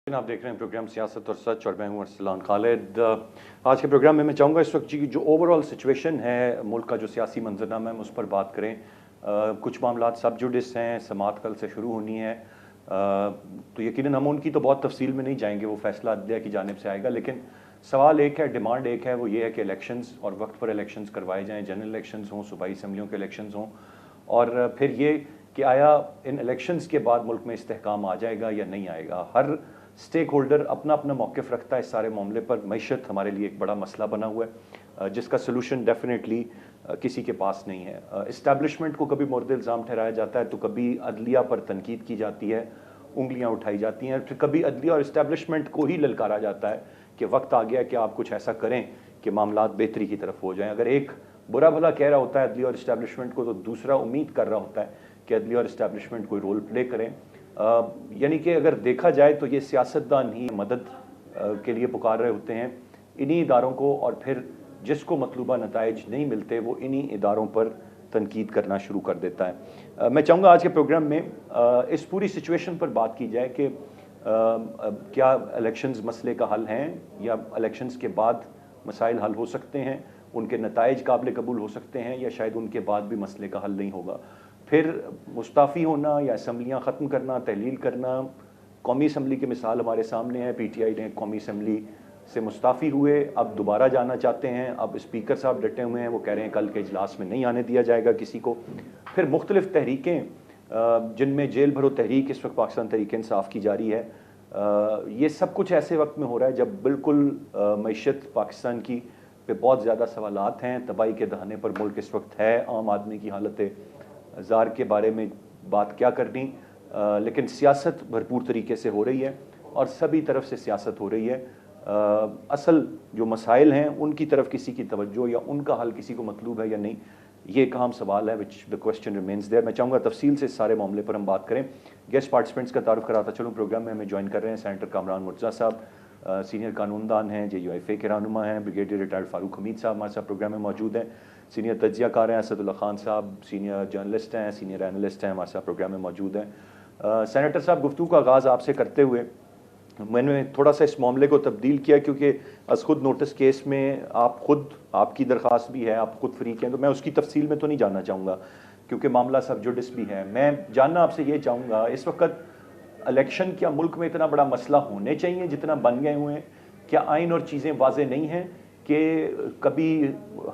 आप देख रहे हैं प्रोग्राम सियासत और सच और मैं हूं अरसलान खालिद। आज के प्रोग्राम में मैं चाहूँगा इस वक्त की जो ओवरऑल सिचुएशन है मुल्क का, जो सियासी मंजरनामा है, उस पर बात करें। कुछ मामला सब जुडिस हैं, समाअत कल से शुरू होनी है। तो यकीनन हम उनकी तो बहुत तफसील में नहीं जाएंगे, वो फैसला अदलिया की जानिब से आएगा। लेकिन सवाल एक है, डिमांड एक है, वो ये है कि इलेक्शंस और वक्त पर इलेक्शंस करवाए जाएँ, जनरल इलेक्शंस हों, सूबाई असम्बलियों के इलेक्शंस हों। और फिर ये कि आया इन इलेक्शंस के बाद मुल्क में इस्तेहकाम आ जाएगा या नहीं आएगा। हर स्टेक होल्डर अपना अपना मौक़िफ़ रखता है इस सारे मामले पर। मईशत हमारे लिए एक बड़ा मसला बना हुआ है जिसका सलूशन डेफिनेटली किसी के पास नहीं है। इस्टेब्लिशमेंट को कभी मोर्द इल्ज़ाम ठहराया जाता है तो कभी अदलिया पर तनकीद की जाती है, उंगलियां उठाई जाती हैं। फिर कभी अदलिया और इस्टेब्लिशमेंट को ही ललकारा जाता है कि वक्त आ गया कि आप कुछ ऐसा करें कि मामलात बेहतरी की तरफ हो जाएं। अगर एक बुरा भला कह रहा होता है अदलिया और इस्टेब्लिशमेंट को, तो दूसरा उम्मीद कर रहा होता है कि अदलिया और इस्टेब्लिशमेंट कोई रोल प्ले करें। यानी कि अगर देखा जाए तो ये सियासतदान ही मदद के लिए पुकार रहे होते हैं इन्हीं इदारों को, और फिर जिसको मतलूबा नताइज नहीं मिलते वो इन्हीं इदारों पर तनकीद करना शुरू कर देता है। मैं चाहूँगा आज के प्रोग्राम में इस पूरी सिचुएशन पर बात की जाए कि क्या इलेक्शंस मसले का हल हैं या इलेक्शंस के बाद मसाइल हल हो सकते हैं, उनके नताइज काबिल कबूल हो सकते हैं, या शायद उनके बाद भी मसले का हल नहीं होगा। फिर मुस्ताफ़ी होना या असम्बलियाँ ख़त्म करना, तहलील करना। कौमी असम्बली की मिसाल हमारे सामने है। PTI ने कौमी असम्बली से मुस्ताफ़ी हुए, अब दोबारा जाना चाहते हैं। अब स्पीकर साहब डटे हुए हैं, वो कह रहे हैं कल के इजलास में नहीं आने दिया जाएगा किसी को। फिर मुख्तलिफ तहरीकें जिनमें जेल भरो तहरीक इस वक्त पाकिस्तान तहरीक इंसाफ की जारी है। ये सब कुछ ऐसे वक्त में हो रहा है जब बिल्कुल मईशत पाकिस्तान की पे बहुत ज़्यादा सवालात हैं। तबाही के दहाने पर मुल्क इस वक्त है। आम आदमी की हालत ज़ार के बारे में बात क्या करनी, लेकिन सियासत भरपूर तरीके से हो रही है और सभी तरफ से सियासत हो रही है। असल जो मसाइल हैं उनकी तरफ किसी की तवज्जो या उनका हल किसी को मतलूब है या नहीं, ये एक अहम सवाल है, which the question remains there. मैं चाहूँगा तफसील से इस सारे मामले पर हम बात करें। गेस्ट पार्टिसिपेंट्स का तारुफ कराता चलूँ। प्रोग्राम में हमें ज्वाइन कर रहे हैं सेनेटर कामरान मुर्तज़ा साहब, सीनियर कानूनदान हैं, JUIFA के रहनुमा हैं। ब्रिगेडियर रिटायर्ड फारूक हमीद साहब हमारे साथ प्रोग्राम में मौजूद हैं। सीनियर तज्ज़ियाकार हैं असदुल्ला खान साहब, सीनियर जर्नलिस्ट हैं, सीनियर एनालिस्ट हैं, हमारे साथ प्रोग्राम में मौजूद हैं। सेनेटर साहब, गुफ्तगू का आगाज़ आपसे करते हुए मैंने थोड़ा सा इस मामले को तब्दील किया क्योंकि अस खुद नोटिस केस में आप खुद, आपकी दरख्वास्त भी है, आप खुद फरीक हैं, तो मैं उसकी तफसील में तो नहीं जानना चाहूँगा क्योंकि मामला सब जुडिस भी है। मैं जानना आपसे ये चाहूँगा, इस वक्त इलेक्शन क्या मुल्क में इतना बड़ा मसला होने चाहिए जितना बन गए हुए हैं? क्या आइन और चीज़ें वाज़ेह नहीं हैं कि कभी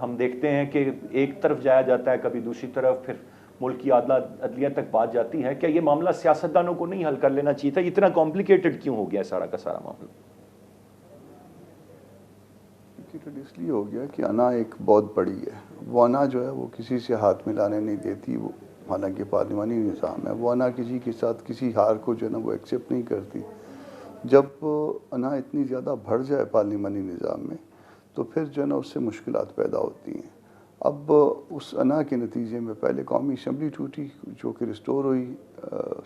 हम देखते हैं कि एक तरफ जाया जाता है, कभी दूसरी तरफ, फिर मुल्क की अदलिया तक बात जाती है। क्या ये मामला सियासतदानों को नहीं हल कर लेना चाहिए था? इतना कॉम्प्लिकेटेड क्यों हो गया सारा का सारा मामला? इसलिए हो गया कि अना एक बहुत बड़ी है। वो अना जो है वो किसी से हाथ मिलाने नहीं देती। वो हालांकि पार्लिमानी निज़ाम है, वो अना किसी के साथ किसी हार को जो है ना वो एक्सेप्ट नहीं करती। जब अना इतनी ज़्यादा बढ़ जाए पार्लिमानी निज़ाम में तो फिर जो है ना उससे मुश्किलात पैदा होती हैं। अब उस अना के नतीजे में पहले कौमी असम्बली टूटी जो कि रिस्टोर हुई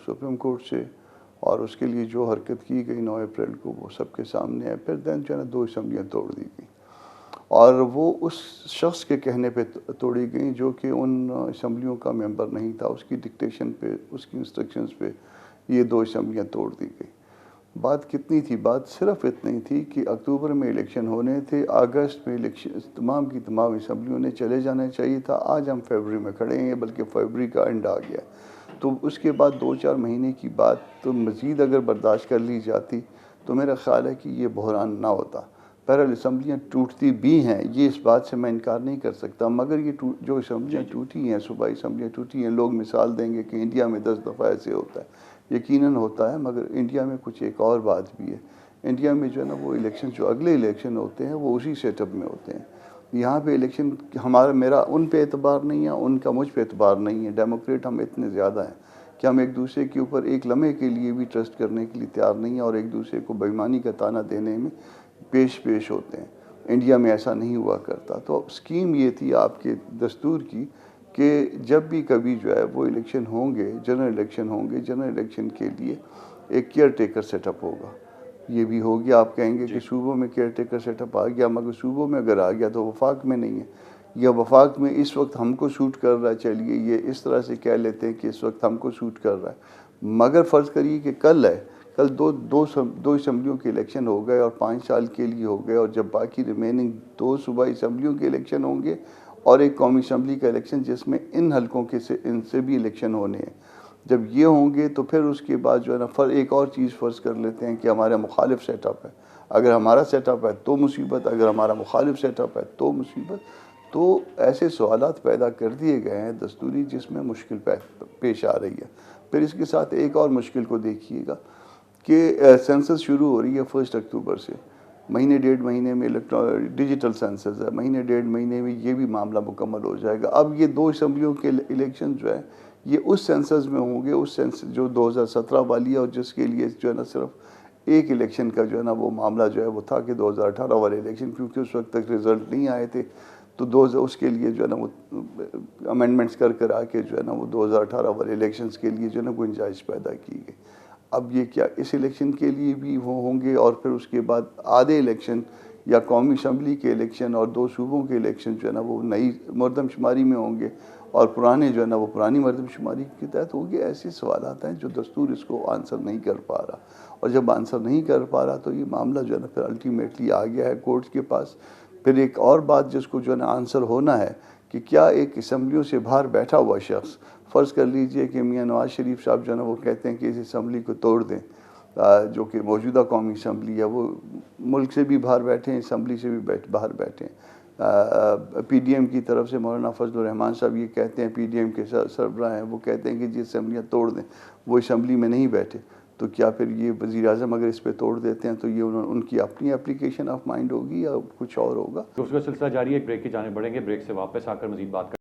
सुप्रीम कोर्ट से, और उसके लिए जो हरकत की गई 9 अप्रैल को वो सबके सामने है। फिर दैन जो है ना 2 असम्बलियाँ तोड़ दी गई, और वो उस शख्स के कहने पे तोड़ी गई जो कि उन असम्बलियों का मेंबर नहीं था। उसकी डिक्टेशन पे, उसकी इंस्ट्रक्शंस पे ये 2 असम्बलियाँ तोड़ दी गई। बात कितनी थी? बात सिर्फ इतनी थी कि अक्टूबर में इलेक्शन होने थे, अगस्त में इलेक्शन तमाम की तमाम असम्बलियों ने चले जाना चाहिए था। आज हम फरवरी में खड़े हैं, बल्कि फरवरी का एंड आ गया। तो उसके बाद 2-4 महीने की बात तो मज़ीद अगर बर्दाश्त कर ली जाती तो मेरा ख़्याल है कि ये बहरान ना होता। बहरहाल असम्बलियाँ टूटती भी हैं, ये इस बात से मैं इनकार नहीं कर सकता, मगर ये जो असम्बलियाँ टूटी हैं, सूबाई असम्बलियाँ टूटी हैं, लोग मिसाल देंगे कि इंडिया में 10 दफ़ा ऐसे होता है। यकीनन होता है, मगर इंडिया में कुछ एक और बात भी है। इंडिया में जो है ना वो इलेक्शन, जो अगले इलेक्शन होते हैं वो उसी सेटअप में होते हैं। यहाँ पे इलेक्शन हमारा, मेरा उन पे एतबार नहीं है, उनका मुझ पे एतबार नहीं है। डेमोक्रेट हम इतने ज़्यादा हैं कि हम एक दूसरे के ऊपर एक लम्हे के लिए भी ट्रस्ट करने के लिए तैयार नहीं है और एक दूसरे को बेईमानी का ताना देने में पेश होते हैं। इंडिया में ऐसा नहीं हुआ करता। तो स्कीम ये थी आपके दस्तूर की कि जब भी कभी जो है वो इलेक्शन होंगे, जनरल इलेक्शन होंगे, जनरल इलेक्शन के लिए एक केयर टेकर सेटअप होगा। ये भी हो गया। आप कहेंगे कि सूबों में केयर टेकर सेटअप आ गया, मगर सूबों में अगर आ गया तो वफाक में नहीं है, या वफाक में इस वक्त हमको सूट कर रहा है, चलिए ये इस तरह से कह लेते हैं कि इस वक्त हमको सूट कर रहा है। मगर फ़र्ज़ करिए कि कल है कल दो असम्बलियों के इलेक्शन हो गए और 5 साल के लिए हो गए, और जब बाकी रिमेनिंग 2 सूबाई असम्बलियों के इलेक्शन होंगे और एक कौमी असम्बली का इलेक्शन जिसमें इन हलकों के से इनसे भी इलेक्शन होने हैं, जब ये होंगे तो फिर उसके बाद जो है ना एक और चीज़ फ़र्ज़ कर लेते हैं कि हमारा मुखालिफ सेटअप है। अगर हमारा सेटअप है तो मुसीबत, अगर हमारा मुखालिफ सेटअप है तो मुसीबत। तो ऐसे सवालात पैदा कर दिए गए हैं दस्तूरी, जिसमें मुश्किल पेश आ रही है। फिर इसके साथ एक और मुश्किल को देखिएगा कि सेंसस शुरू हो रही है 1 अक्टूबर से। महीने 1.5 महीने में डिजिटल सेंसस है, महीने 1.5 महीने में ये भी मामला मुकम्मल हो जाएगा। अब ये 2 असम्बलियों के इलेक्शन जो है ये उस सेंसस में होंगे, उस सेंसस जो 2017 वाली है, और जिसके लिए जो है ना सिर्फ एक इलेक्शन का जो है ना वो मामला जो है वो था कि 2018 वाले इलेक्शन, क्योंकि उस वक्त तक रिज़ल्ट नहीं आए थे, तो उसके लिए जो है ना वो अमेंडमेंट्स कर आके जो है ना वो 2018 वाले इलेक्शंस के लिए जो है ना गुंजाइश पैदा की गई। अब ये क्या इस इलेक्शन के लिए भी वो होंगे, और फिर उसके बाद आधे इलेक्शन या कौमी असम्बली के इलेक्शन और 2 सूबों के इलेक्शन जो है ना वो नई मरदमशुमारी में होंगे, और पुराने जो है ना वो पुरानी मरदमशुमारी के तहत होंगे। ऐसे सवाल आते हैं जो दस्तूर इसको आंसर नहीं कर पा रहा, और जब आंसर नहीं कर पा रहा तो ये मामला जो है ना फिर अल्टीमेटली आ गया है कोर्ट के पास। फिर एक और बात जिसको जो है ना आंसर होना है कि क्या एक असम्बलियों से बाहर बैठा हुआ शख्स, फ़र्ज़ कर लीजिए कि मियाँ नवाज़ शरीफ साहब जो है ना वो कहते हैं कि इस असम्बली को तोड़ दें, जो कि मौजूदा कौमी असम्बली है, वो मुल्क से भी बाहर बैठे हैं, असम्बली से भी बाहर बैठे हैं। PDM की तरफ से मौलाना फजलुर रहमान साहब ये कहते हैं, PDM के सरबराह हैं, वो कहते हैं कि जी असम्बलियाँ तोड़ दें, वो असम्बली में नहीं बैठे। तो क्या फिर ये वज़ीर-ए-आज़म अगर इस पे तोड़ देते हैं तो ये उनकी अपनी एप्लीकेशन ऑफ माइंड होगी या कुछ और होगा? तो उसका सिलसिला जारी है, एक ब्रेक की जाने बढ़ेंगे, ब्रेक से वापस आकर मज़ीद बात करें।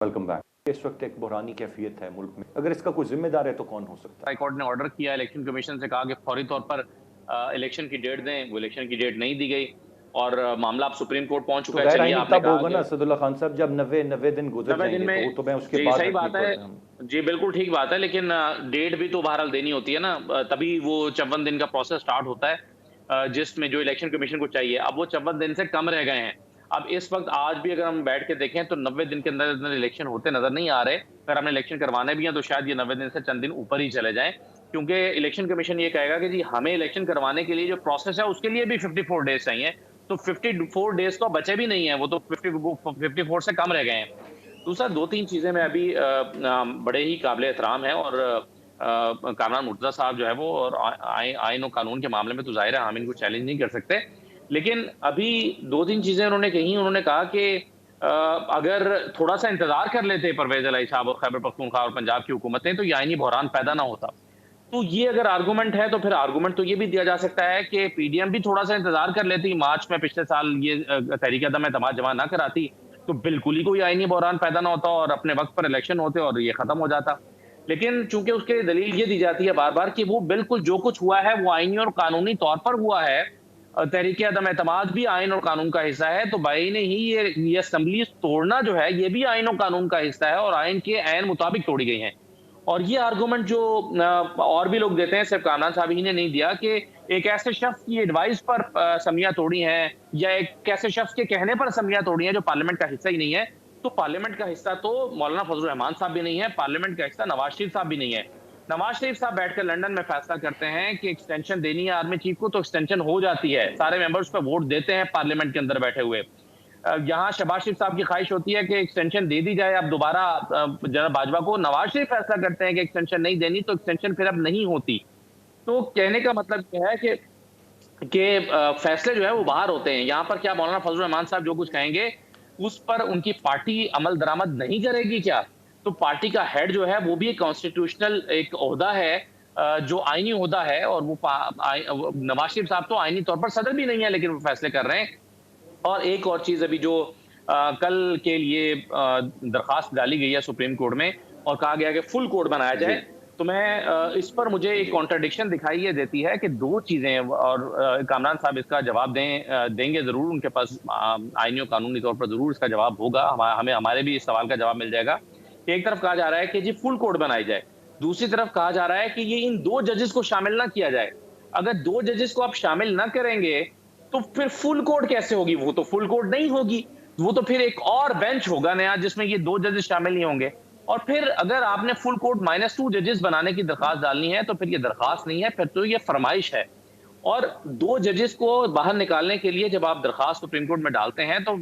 Welcome back. इस वक्त एक बुरानी कैफियत है मुल्क में, अगर इसका कोई जिम्मेदार है तो कौन हो सकता है? हाई कोर्ट ने ऑर्डर किया, इलेक्शन कमीशन से कहा कि फौरी तौर पर इलेक्शन की डेट दें। वो इलेक्शन की डेट नहीं दी गई और मामला अब सुप्रीम कोर्ट पहुंच तो चुका है। गैर चलिए आईनी आपने तब कहा होगा ना कि सदुल्ला खान साहब, जब 90 दिन गुजर 90 दिन जाएंगे में, तो मैं उसके जी बाद सही रखनी बात है, पड़े। जी बिल्कुल ठीक बात है, लेकिन डेट भी तो बहरहाल देनी होती है ना, तभी वो 54 दिन का प्रोसेस स्टार्ट होता है, जिसमें जो इलेक्शन कमीशन को चाहिए। अब वो 54 दिन से कम रह गए हैं। अब इस वक्त आज भी अगर हम बैठ के देखें तो 90 दिन के अंदर अंदर इलेक्शन होते नजर नहीं आ रहे। अगर हमने इलेक्शन करवाने भी हैं तो शायद ये 90 दिन से चंद दिन ऊपर ही चले जाएं, क्योंकि इलेक्शन कमीशन ये कहेगा कि जी हमें इलेक्शन करवाने के लिए जो प्रोसेस है उसके लिए भी 54 डेज चाहिए। तो 54 डेज तो बचे भी नहीं है, वो तो 54 से कम रह गए हैं। दूसरा 2-3 चीजें मैं अभी बड़े ही काबिल एहतराम है, और कामरान मुर्तजा साहब जो है वो, और आइन और कानून के मामले में तो जाहिर है हम इनको चैलेंज नहीं कर सकते, लेकिन अभी 2-3 चीजें उन्होंने कही। उन्होंने कहा कि अगर थोड़ा सा इंतजार कर लेते परवेज इलाही साहब और खैबर पख्तूनख्वा और पंजाब की हुकूमतें, तो ये आईनी बहरान पैदा ना होता। तो ये अगर आर्गुमेंट है तो फिर आर्गुमेंट तो ये भी दिया जा सकता है कि पीडीएम भी थोड़ा सा इंतजार कर लेती, मार्च में पिछले साल ये तहरीक अदम एतमाद जमा ना कराती, तो बिल्कुल ही कोई आईनी बहरान पैदा ना होता और अपने वक्त पर इलेक्शन होते और ये खत्म हो जाता। लेकिन चूंकि उसके लिए दलील ये दी जाती है बार बार कि वो बिल्कुल जो कुछ हुआ है वो आईनी और कानूनी तौर पर हुआ है, तहरीक अदम एतमाद भी आइन और कानून का हिस्सा है, तो भाई ने ही ये असेंबली तोड़ना जो है ये भी आइन और कानून का हिस्सा है और आइन के ऐन मुताबिक तोड़ी गई है। और ये आर्गुमेंट जो और भी लोग देते हैं, सिर्फ कामरान साहब ही ने नहीं दिया, कि एक ऐसे शख्स की एडवाइस पर असम्बलियां तोड़ी हैं या एक ऐसे शख्स के कहने पर असम्बलियां तोड़ी हैं जो पार्लियामेंट का हिस्सा ही नहीं है। तो पार्लियामेंट का हिस्सा तो मौलाना फजलुर रहमान साहब भी नहीं है, पार्लियामेंट का हिस्सा नवाज शरीफ साहब भी नहीं है। नवाज शरीफ साहब बैठकर लंदन में फैसला करते हैं कि एक्सटेंशन देनी है आर्मी चीफ को, तो एक्सटेंशन हो जाती है, सारे मेंबर्स पर वोट देते हैं पार्लियामेंट के अंदर बैठे हुए। यहाँ शहबाज शरीफ साहब की ख्वाहिश होती है कि एक्सटेंशन दे दी जाए अब दोबारा जनाब बाजवा को, नवाज शरीफ फैसला करते हैं कि एक्सटेंशन नहीं देनी, तो एक्सटेंशन फिर अब नहीं होती। तो कहने का मतलब यह है कि फैसले जो है वो बाहर होते हैं। यहाँ पर क्या मौलाना फजलुर रहमान साहब जो कुछ कहेंगे उस पर उनकी पार्टी अमल दरामद नहीं करेगी क्या? तो पार्टी का हेड जो है वो भी एक कॉन्स्टिट्यूशनल एक ओहदा है, जो आईनी ओहदा है, और वो नवाज शरीफ साहब तो आईनी तौर पर सदर भी नहीं है लेकिन वो फैसले कर रहे हैं। और एक और चीज अभी जो कल के लिए दरखास्त डाली गई है सुप्रीम कोर्ट में और कहा गया कि फुल कोर्ट बनाया जाए, तो मैं इस पर मुझे एक कॉन्ट्रडिक्शन दिखाई ये देती है कि दो चीज़ें और कामरान साहब इसका जवाब देंगे ज़रूर, उनके पास आईनी और कानूनी तौर पर ज़रूर इसका जवाब होगा, हमें हमारे भी इस सवाल का जवाब मिल जाएगा कि एक तरफ कहा जा रहा है कि जी फुल कोर्ट बनाई जाए, दूसरी तरफ कहा जा रहा है कि ये इन 2 जजेस को शामिल ना किया जाए। अगर 2 जजेस को आप शामिल ना करेंगे, तो फिर फुल कोर्ट कैसे होगी? वो तो फुल कोर्ट नहीं होगी, वो तो फिर एक और बेंच होगा नया जिसमें ये 2 जजेस शामिल नहीं होंगे। और फिर अगर आपने फुल कोर्ट -2 जजेस बनाने की दरखास्त डालनी है, तो फिर ये दरखास्त नहीं है, फिर तो ये फरमाइश है। और 2 जजेस को बाहर निकालने के लिए जब आप दरखास्त सुप्रीम कोर्ट में डालते हैं, तो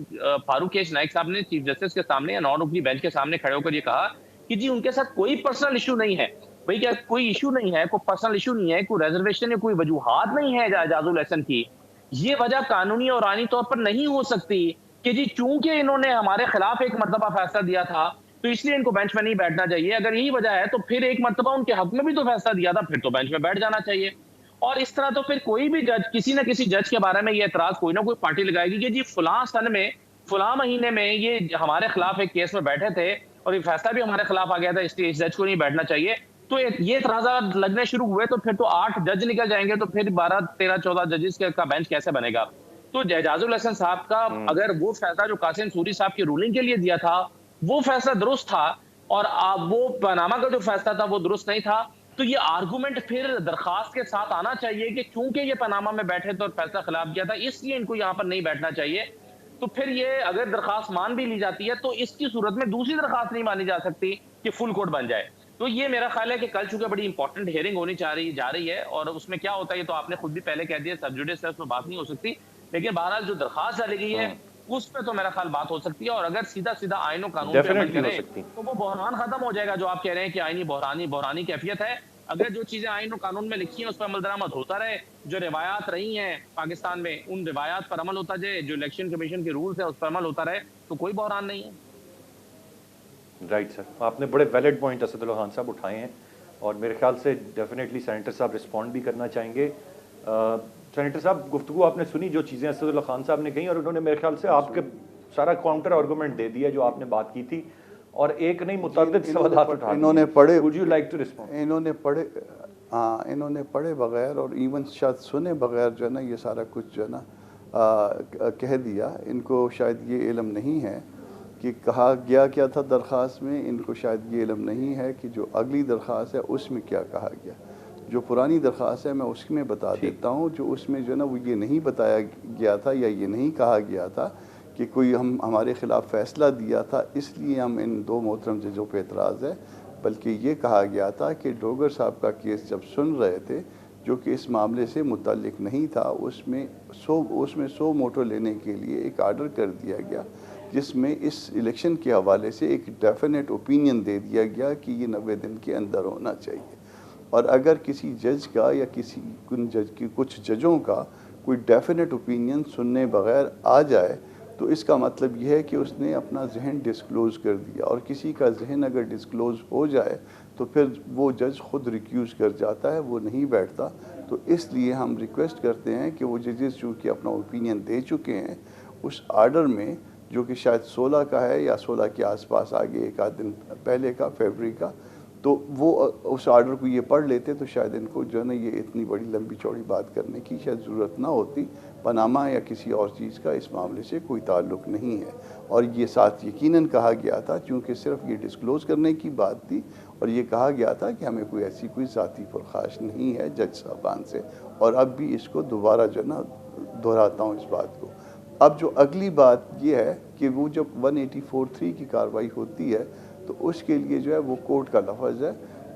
फारूक केश नाइक साहब ने चीफ जस्टिस के सामने या नॉन ओपनिंग बेंच के सामने खड़े होकर ये कहा कि जी उनके साथ कोई पर्सनल इश्यू नहीं है। भई क्या कोई इश्यू नहीं है, कोई पर्सनल इश्यू नहीं है, कोई रिजर्वेशन या कोई वजूहात नहीं है एजाजुल हसन की। ये वजह कानूनी और आईनी तौर पर नहीं हो सकती कि जी चूंकि इन्होंने हमारे खिलाफ एक मर्तबा फैसला दिया था, तो इसलिए इनको बेंच में नहीं बैठना चाहिए। अगर यही वजह है, तो फिर एक मर्तबा उनके हक में भी तो फैसला दिया था, फिर तो बेंच में बैठ जाना चाहिए। और इस तरह तो फिर कोई भी जज किसी न किसी जज के बारे में ये एतराज कोई ना कोई पार्टी लगाएगी कि जी फलां सन में, फलां महीने में ये हमारे खिलाफ एक केस में बैठे थे और ये फैसला भी हमारे खिलाफ आ गया था, इसलिए इस जज को नहीं बैठना चाहिए। तो ये एतराज़ात लगने शुरू हुए, तो फिर तो 8 जज निकल जाएंगे, तो फिर 12, 13, 14 जजेस का बेंच कैसे बनेगा? तो एजाजुल हसन साहब का अगर वो फैसला जो कासिम सूरी साहब की रूलिंग के लिए दिया था, वो फैसला दुरुस्त था और वो पनामा का जो फैसला था वो दुरुस्त नहीं था, तो ये आर्गुमेंट फिर दरखास्त के साथ आना चाहिए कि चूंकि ये पनामा में बैठे थे और फैसला खिलाफ किया था, इसलिए इनको यहाँ पर नहीं बैठना चाहिए। तो फिर ये अगर दरखास्त मान भी ली जाती है, तो इसकी सूरत में दूसरी दरखास्त नहीं मानी जा सकती कि फुल कोर्ट बन जाए। तो ये मेरा ख्याल है कि कल चूंकि बड़ी इंपॉर्टेंट हियरिंग होनी जा रही है, और उसमें क्या होता है ये तो आपने खुद भी पहले कह दिया, सब जुडिस है, उसमें बात नहीं हो सकती। लेकिन बहरहाल जो दरखास्त डाली गई है, उस पे तो मेरा ख्याल बात हो सकती है, और अगर सीधा-सीधा आईन और कानून पे अमल डेफिनेटली हो करें, सकती। तो वो बहरान खत्म हो जाएगा जो आप कह रहे हैं कि आईनी बहरानी कैफियत है। अगर जो चीजें आईन और कानून में लिखी हैं उस पर अमल दरामद होता रहे, जो रिवायात रही हैं पाकिस्तान में उन रिवायात पर अमल होता जाए, जो इलेक्शन कमीशन के रूल्स है उस पर अमल होता रहे, तो कोई बहरान नहीं है। राइट सर, आपने बड़े वैलिड पॉइंट असदुल्ला खान साहब उठाए हैं और मेरे ख्याल से डेफिनेटली सेनेटर साहब रिस्पॉन्ड भी करना चाहेंगे। सेनेटर साहब, गुफ्तगू आपने सुनी जो चीज़ें असदुल्ला खान साहब ने कही, और उन्होंने मेरे ख्याल से आपके सारा काउंटर आर्गूमेंट दे दिया जो आपने बात की थी, और एक नहीं मुतअद्दिद सवालात उठा इन्होंने पढ़े, would you like to respond? इन्होंने पढ़े बगैर और इवन शायद सुने बगैर जो है ना ये सारा कुछ जो है ना कह दिया। इनको शायद ये इल्म नहीं है कि कहा गया क्या था दरख्वास्त में, इनको शायद ये इल्म नहीं है कि जो अगली दरख्वास्त है उसमें क्या कहा गया। जो पुरानी दरख्वास्त है मैं उसमें बता देता हूँ, जो उसमें जो है ना वो ये नहीं बताया गया था या ये नहीं कहा गया था कि कोई हमारे ख़िलाफ़ फ़ैसला दिया था इसलिए हम इन 2 मोहतरम जजों पे एतराज़ है, बल्कि ये कहा गया था कि डोगर साहब का केस जब सुन रहे थे जो कि इस मामले से मुतल्लिक नहीं था, उसमें 100 मोटो लेने के लिए एक आर्डर कर दिया गया जिसमें इस इलेक्शन के हवाले से एक डेफिनेट ओपिनियन दे दिया गया कि ये 90 दिन के अंदर होना चाहिए। और अगर किसी जज का या कुछ जजों का कोई डेफिनेट ओपिनियन सुनने बगैर आ जाए तो इसका मतलब यह है कि उसने अपना जहन डिस्क्लोज़ कर दिया, और किसी का जहन अगर डिस्क्लोज़ हो जाए तो फिर वो जज ख़ुद रिक्यूज़ कर जाता है, वो नहीं बैठता। तो इसलिए हम रिक्वेस्ट करते हैं कि वो जजेस जो कि अपना ओपिनियन दे चुके हैं उस आर्डर में, जो कि शायद 16 का है या 16 के आसपास आगे एक आध दिन पहले का, फरवरी का, तो वो उस आर्डर को ये पढ़ लेते तो शायद इनको जो है ना ये इतनी बड़ी लंबी चौड़ी बात करने की शायद ज़रूरत ना होती। पनामा या किसी और चीज़ का इस मामले से कोई ताल्लुक़ नहीं है, और ये साथ यकीनन कहा गया था क्योंकि सिर्फ ये डिस्क्लोज़ करने की बात थी, और ये कहा गया था कि हमें कोई ऐसी कोई ज़ाती पुरखाश नहीं है जज साहबान से। और अब भी इसको दोबारा जो है ना दोहराता हूँ इस बात को। अब जो अगली बात ये है कि वो जब 184(3) की कार्रवाई होती है तो उसके लिए जो है वो कोर्ट का लफ्ज़ है।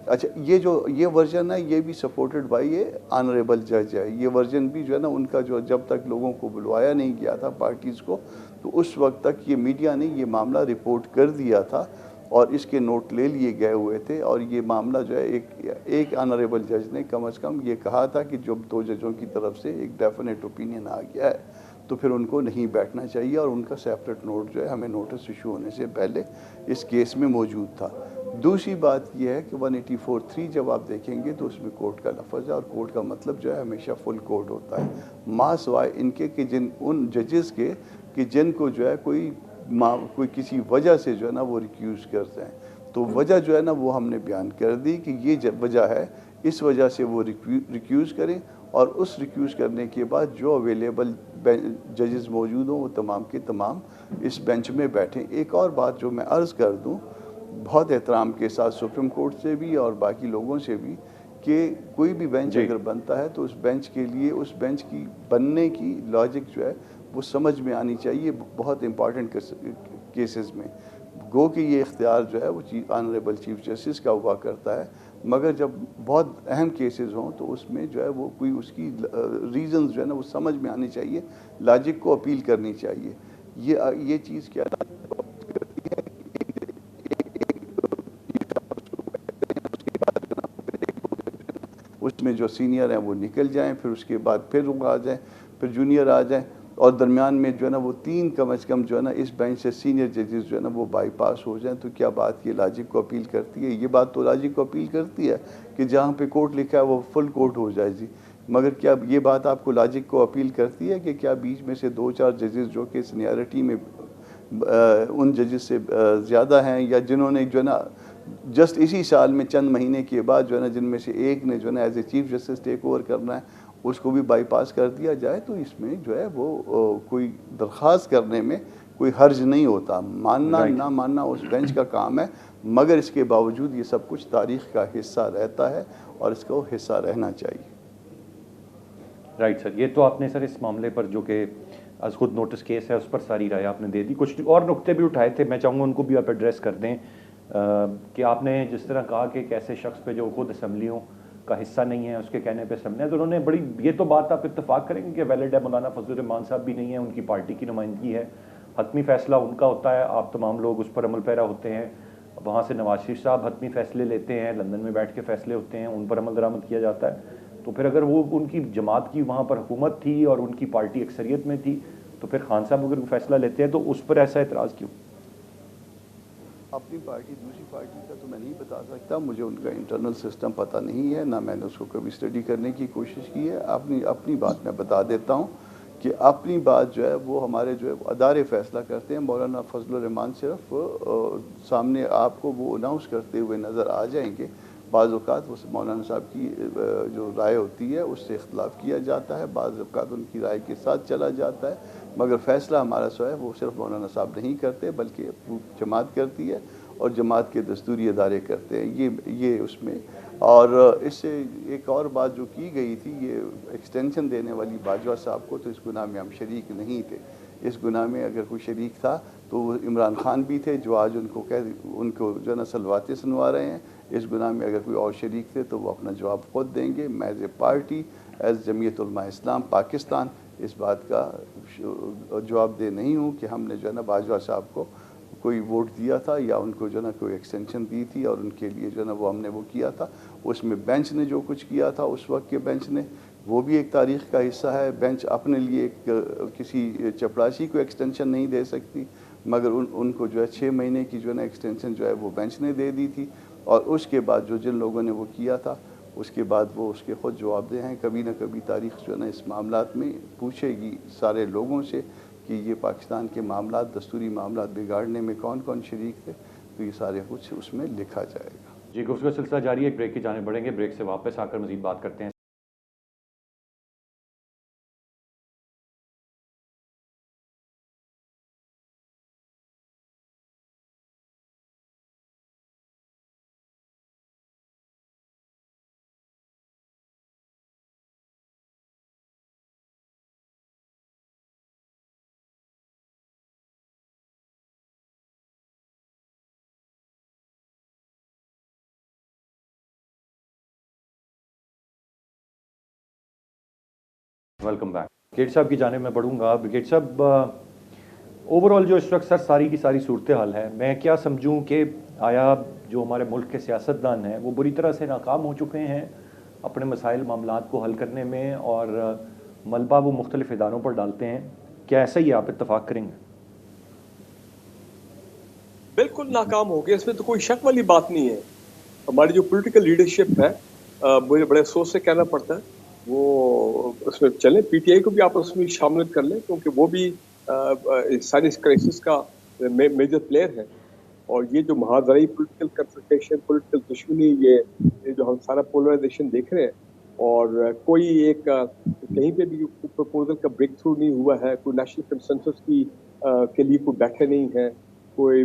अच्छा, ये वर्जन है ये भी सपोर्टेड बाई ये ऑनरेबल जज है। ये वर्जन भी जो है ना उनका जो जब तक लोगों को बुलवाया नहीं गया था पार्टीज़ को, तो उस वक्त तक ये मीडिया ने ये मामला रिपोर्ट कर दिया था और इसके नोट ले लिए गए हुए थे। और ये मामला जो है एक ऑनरेबल जज ने कम अज़ कम ये कहा था कि जब 2 जजों की तरफ से एक डेफिनेट ओपिनियन आ गया है तो फिर उनको नहीं बैठना चाहिए, और उनका सेपरेट नोट जो है हमें नोटिस इशू होने से पहले इस केस में मौजूद था। दूसरी बात यह है कि 184(3) जब आप देखेंगे तो उसमें कोर्ट का लफ्ज़ है, और कोर्ट का मतलब जो है हमेशा फुल कोर्ट होता है, माँ सवाए इनके कि उन जजेस के कि जिनको जो है कोई किसी वजह से जो है ना वो रिक्यूज़ करते हैं। तो वजह जो है ना वो हमने बयान कर दी कि ये वजह है, इस वजह से वो रिक्यूज़ करें, और उस रिक्यूज़ करने के बाद जो अवेलेबल जजेस मौजूद हों वो तमाम के तमाम इस बेंच में बैठें। एक और बात जो मैं अर्ज़ कर दूं बहुत एहतराम के साथ सुप्रीम कोर्ट से भी और बाकी लोगों से भी, कि कोई भी बेंच अगर बनता है तो उस बेंच के लिए, उस बेंच की बनने की लॉजिक जो है वो समझ में आनी चाहिए बहुत इंपॉर्टेंट केसेस में। गो कि ये इख्तियार जो है वो ऑनरेबल चीफ जस्टिस का हुआ करता है, मगर जब बहुत अहम केसेस हों तो उसमें जो है वो कोई उसकी रीज़न्स जो है ना वो समझ में आनी चाहिए, लॉजिक को अपील करनी चाहिए। ये चीज़ क्या उसमें जो सीनियर हैं वो निकल जाएं, फिर उसके बाद फिर वो आ जाएं, फिर जूनियर आ जाएं, और दरमियान में जो है ना वो 3 कम से कम जो है ना इस बेंच से सीनियर जजेस जो है ना वो बाईपास हो जाएं। तो क्या बात ये लॉजिक को अपील करती है? ये बात तो लॉजिक को अपील करती है कि जहाँ पे कोर्ट लिखा है वो फुल कोर्ट हो जाए जी, मगर क्या ये बात आपको लॉजिक को अपील करती है कि क्या बीच में से 2-4 जजेस जो कि सीनियरिटी में उन जजेस से ज़्यादा हैं, या जिन्होंने जो है ना जस्ट इसी साल में चंद महीने के बाद जो है ना जिनमें से एक ने जो है ना as a chief justice take over करना है, उसको भी बाईपास कर दिया जाए, तो इसमें जो है वो कोई दरख्वास्त करने में कोई हर्ज नहीं होता। मानना ना मानना उस बेंच का काम है, मगर इसके बावजूद ये सब कुछ तारीख़ का हिस्सा रहता है और इसको हिस्सा रहना चाहिए। राइट सर, ये तो आपने सर इस मामले पर जो कि आज खुद नोटिस केस है उस पर सारी राय आपने दे दी। कुछ और नुक्ते भी उठाए थे, मैं चाहूँगा उनको भी आप एड्रेस कर दें। कि आपने जिस तरह कहा कि कैसे शख्स पे जो खुद असम्बलियों का हिस्सा नहीं है उसके कहने पे समझे, तो उन्होंने बड़ी, ये तो बात आप इत्तेफाक करेंगे कि वैलिड है, मौलाना फजल रहमान साहब भी नहीं है, उनकी पार्टी की नुमाइंदगी है, हतमी फैसला उनका होता है, आप तमाम लोग उस पर अमल पैरा होते हैं। वहाँ से नवाज शरीफ साहब हतमी फैसले लेते हैं, लंदन में बैठ के फैसले होते हैं, उन पर अमल दरामद किया जाता है। तो फिर अगर वो उनकी जमात की वहाँ पर हुकूमत थी और उनकी पार्टी अक्सरियत में थी, तो फिर खान साहब अगर फैसला लेते हैं तो उस पर ऐसा एतराज़ क्यों? अपनी पार्टी दूसरी पार्टी का तो मैं नहीं बता सकता, मुझे उनका इंटरनल सिस्टम पता नहीं है, ना मैंने उसको कभी स्टडी करने की कोशिश की है। अपनी बात मैं बता देता हूँ कि अपनी बात जो है वो हमारे जो है अदारे फैसला करते हैं। मौलाना फजल रहमान सिर्फ सामने आपको वो अनाउंस करते हुए नज़र आ जाएंगे। बाज़ औक़ात वो मौलाना साहब की जो राय होती है उससे इख्तलाफ किया जाता है, बाज़ औक़ात उनकी राय के साथ चला जाता है, मगर फ़ैसला हमारा जो है वो सिर्फ मौलाना साहब नहीं करते बल्कि जमात करती है और जमात के दस्तूरी अदारे करते हैं। ये उसमें, और इससे एक और बात जो की गई थी, ये एक्सटेंशन देने वाली बाजवा साहब को, तो इस गुनाह में हम शरीक नहीं थे। इस गुनाह में अगर कोई शरीक था तो इमरान खान भी थे, जो आज उनको जो है ना सलवातें सुनवा रहे हैं। इस गुनाह में अगर कोई और शरीक थे तो वो अपना जवाब खुद देंगे। मैं as a party, as Jamiat Ulema Islam Pakistan इस बात का जवाबदेह नहीं हूँ कि हमने जो है ना बाजवा साहब को कोई वोट दिया था या उनको जो है ना कोई एक्सटेंशन दी थी और उनके लिए जो है ना वो हमने वो किया था। उसमें बेंच ने जो कुछ किया था उस वक्त के बेंच ने, वो भी एक तारीख़ का हिस्सा है। बेंच अपने लिए किसी चपरासी को एक्सटेंशन नहीं दे सकती, मगर उनको जो है 6 महीने की जो है ना एक्सटेंशन जो है वो बेंच ने दे दी थी। और उसके बाद जो जिन लोगों ने वो किया था उसके बाद वो उसके ख़ुद जवाबदेह हैं। कभी ना कभी तारीख़ जो है ना इस मामलात में पूछेगी सारे लोगों से कि ये पाकिस्तान के मामलात, दस्तूरी मामलात बिगाड़ने में कौन कौन शरीक थे, तो ये सारे कुछ उसमें लिखा जाएगा। जी, गुफ्तगू का सिलसिला जारी है, एक ब्रेक की जाने बढ़ेंगे, ब्रेक से वापस आकर मज़ीद बात करते हैं। Welcome back. ब्रिगेड साहब की जाने में बढ़ूँगा। ब्रिगेड साहब, ओवरऑल जो इस वक्त सर सारी की सारी सूरत हाल है, मैं क्या समझूं कि आया जो हमारे मुल्क के सियासतदान हैं वो बुरी तरह से नाकाम हो चुके हैं अपने मसाइल मामलात को हल करने में, और मलबा वो मुख्तलिफ इदारों पर डालते हैं? क्या ऐसा ही आप इत्तफाक करेंगे? बिल्कुल नाकाम हो गया, इसमें तो कोई शक वाली बात नहीं है। हमारी जो पॉलिटिकल लीडरशिप है, मुझे बड़े अफसोस से कहना पड़ता है, वो उसमें चले, पीटीआई को भी आप उसमें शामिल कर लें, क्योंकि वो भी सारी क्राइसिस का मेजर प्लेयर है। और ये जो महाजराई पॉलिटिकल कंफ्रंटेशन, पॉलिटिकल दुश्मनी, ये जो हम सारा पोलराइजेशन देख रहे हैं, और कोई एक कहीं पे भी प्रपोजल का ब्रेक थ्रू नहीं हुआ है, कोई नेशनल कंसेंसस की के लिए कोई बैठे नहीं है, कोई